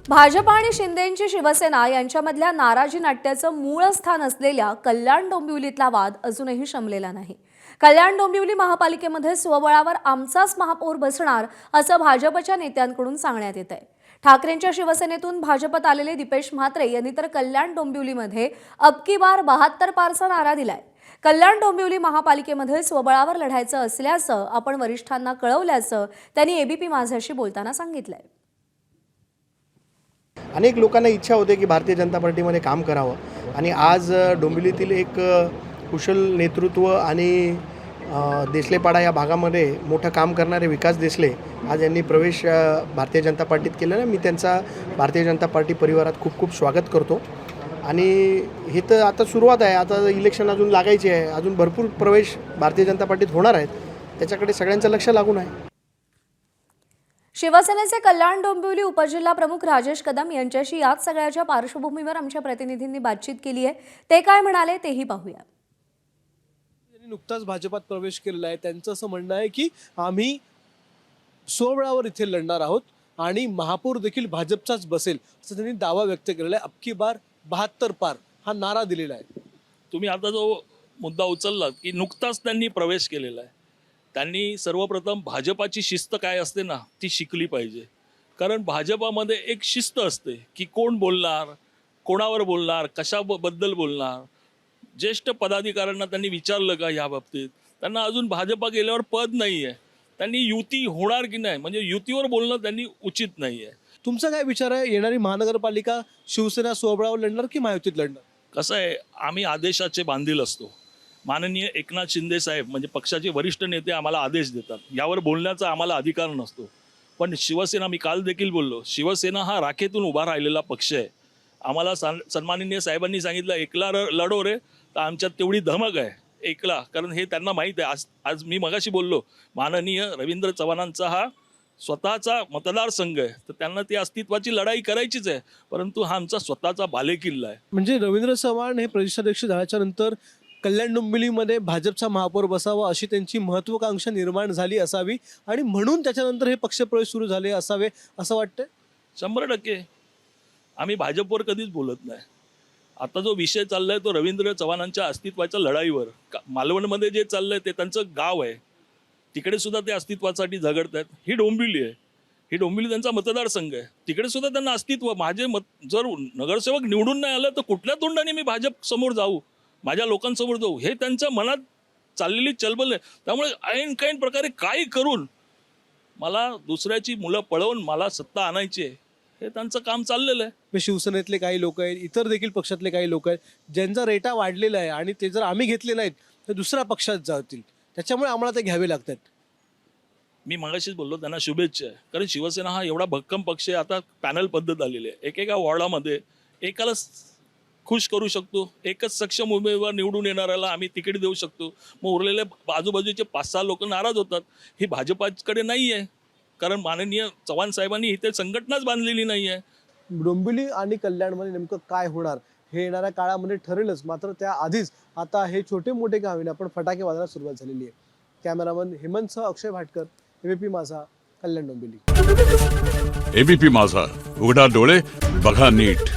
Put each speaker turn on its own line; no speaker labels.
भाजप आणि शिंदेंची शिवसेना यांच्यामधल्या नाराजी नाट्याचं मूळ स्थान असलेल्या कल्याण डोंबिवलीतला वाद अजूनही शमलेला नाही। कल्याण डोंबिवली महापालिकेमध्ये स्वबळावर आमचाच महापौर बसणार असं भाजपच्या नेत्यांकडून सांगण्यात येत आहे। ठाकरेंच्या शिवसेनेतून भाजपत आलेले दीपेश म्हात्रे यांनी तर कल्याण डोंबिवलीमध्ये अब की बार 72 पारचा नारा दिलाय। कल्याण डोंबिवली महापालिकेमध्ये स्वबळावर लढायचं असल्याचं आपण वरिष्ठांना कळवल्याचं त्यांनी एबीपी माझाशी बोलताना सांगितलंय।
अनेक लोकांना इच्छा होते की भारतीय जनता पार्टीमध्ये काम करावं आणि आज डोंबिवलीतील एक कुशल नेतृत्व आणि देसलेपाडा या भागामध्ये मोठं काम करणारे विकास देसले आज यांनी प्रवेश भारतीय जनता पार्टीत केलेला आहे। मी त्यांचा भारतीय जनता पार्टी परिवारात खूप खूप स्वागत करतो आणि हे तर आता सुरुवात आहे। आता इलेक्शन अजून लागायचे आहे, अजून भरपूर प्रवेश भारतीय जनता पार्टीत होणार आहेत, त्याच्याकडे सगळ्यांचं लक्ष लागून आहे।
शिवसेनेचे कल्याण डोंबिवली उपजिल्हा प्रमुख राजेश कदम यांच्याशी याच सगळ्याच्या पार्श्वभूमीवर आमच्या प्रतिनिधींनी बातचीत केली आहे। ते काय म्हणाले तेही पाहूया।
नुकताच भाजपात प्रवेश केलेला आहे, त्यांचं असं म्हणणं आहे की आम्ही स्वबळावर इथे लढणार आहोत आणि महापौर देखील भाजपचाच बसेल असं त्यांनी दावा व्यक्त केलेला आहे। अब की बार 72 पार हा नारा दिलेला आहे।
तुम्ही आता जो मुद्दा उचललात की नुकताच त्यांनी प्रवेश केलेला आहे, त्यांनी सर्वप्रथम भाजपाची शिस्त काय असते ना ती शिकली पाहिजे। कारण भाजपामध्ये एक शिस्त असते की कोण बोलणार, कोणावर बोलणार, कशाबद्दल बोलणार। ज्येष्ठ पदाधिकाऱ्यांना त्यांनी विचारलं का या बाबतीत? त्यांना अजून भाजपा गेल्यावर पद नाही आहे, त्यांनी युती होणार की नाही म्हणजे युतीवर बोलणं त्यांनी उचित नाही आहे।
तुमचा काय विचार आहे, येणारी महानगरपालिका शिवसेना स्वबळावर लढणार की महायुतीत लढणार?
कसं आहे, आम्ही आदेशाचे बांधील असतो। माननीय एकनाथ शिंदे साहेब म्हणजे पक्षाचे वरिष्ठ नेते आम्हाला आदेश देतात, यावर बोलण्याचा आम्हाला अधिकार नसतो। पण शिवसेना, मी काल देखील बोललो, शिवसेना हा राखेतून उभा राहिलेला पक्ष आहे। आम्हाला सन्माननीय साहेबांनी सांगितलं एकला लढो रे, तर आमच्यात तेवढी धमक आहे एकला, कारण हे त्यांना माहीत आहे। आज मी मगाशी बोललो, माननीय रवींद्र चव्हाणांचा हा स्वतःचा मतदारसंघ आहे, तर त्यांना ती अस्तित्वाची लढाई करायचीच आहे, परंतु हा आमचा स्वतःचा बालेकिल्ला आहे।
म्हणजे रवींद्र चव्हाण हे प्रदेशाध्यक्ष झाल्याच्या नंतर कल्याण डोंबिवलीमध्ये भाजपचा महापौर बसावा अशी त्यांची महत्त्वाकांक्षा निर्माण झाली असावी आणि म्हणून त्याच्यानंतर हे पक्षप्रवेश सुरू झाले असावे असं वाटतंय।
100% आम्ही भाजपवर कधीच बोलत नाही। आता जो विषय चाललाय तो रवींद्र चव्हाणांच्या अस्तित्वाच्या लढाईवर, मालवणमध्ये जे चाललंय ते त्यांचं गाव आहे, तिकडे सुद्धा ते अस्तित्वासाठी झगडत आहेत। ही डोंबिवली आहे, ही डोंबिवली त्यांचा मतदारसंघ आहे, तिकडे सुद्धा त्यांना अस्तित्व। माझे जर नगरसेवक निवडून नाही आलं तर कुठल्या तोंडाने मी भाजप समोर जाऊ, माझ्या लोकांसमोर जाऊ, हे त्यांच्या मनात चाललेली चलबल आहे। त्यामुळे ऐन कैन प्रकारे काही करून मला दुसऱ्याची मुलं पळवून मला सत्ता आणायची आहे, हे त्यांचं काम चाललेलं आहे।
शिवसेनेतले काही लोक आहेत, इतर देखील पक्षातले काही लोक आहेत ज्यांचा रेटा वाढलेला आहे आणि ते जर आम्ही घेतले नाहीत तर दुसऱ्या पक्षात जातील, त्याच्यामुळे आम्हाला ते घ्यावे लागतात।
मी मगाशीच बोललो त्यांना शुभेच्छा आहे, कारण शिवसेना हा एवढा भक्कम पक्ष आहे। आता पॅनल पद्धत आलेली आहे, एकेका वॉर्डामध्ये एकाला खुश करू शकतो, एकच सक्षम उमेदवार निवडून येणाऱ्याला आम्ही तिकीट देऊ शकतो। मग उरलेले आजूबाजूचे 5-6 लोक नाराज होतात, ही भाजपाकडे नाही आहे, कारण माननीय चव्हाण साहेबांनी इथे संघटनाच बांधलेली नाही आहे।
डोंबिवली आणि कल्याणमध्ये नेमकं काय होणार हे येणाऱ्या काळामध्ये ठरेलच, मात्र त्याआधीच आता हे छोटे मोठे का होईना पण फटाके वाजवायला सुरुवात झालेली आहे। कॅमेरामन हेमंतसह अक्षय भाटकर, एबीपी माझा, कल्याण डोंबिवली।
एबीपी माझा, उघडा डोळे बघा नीट।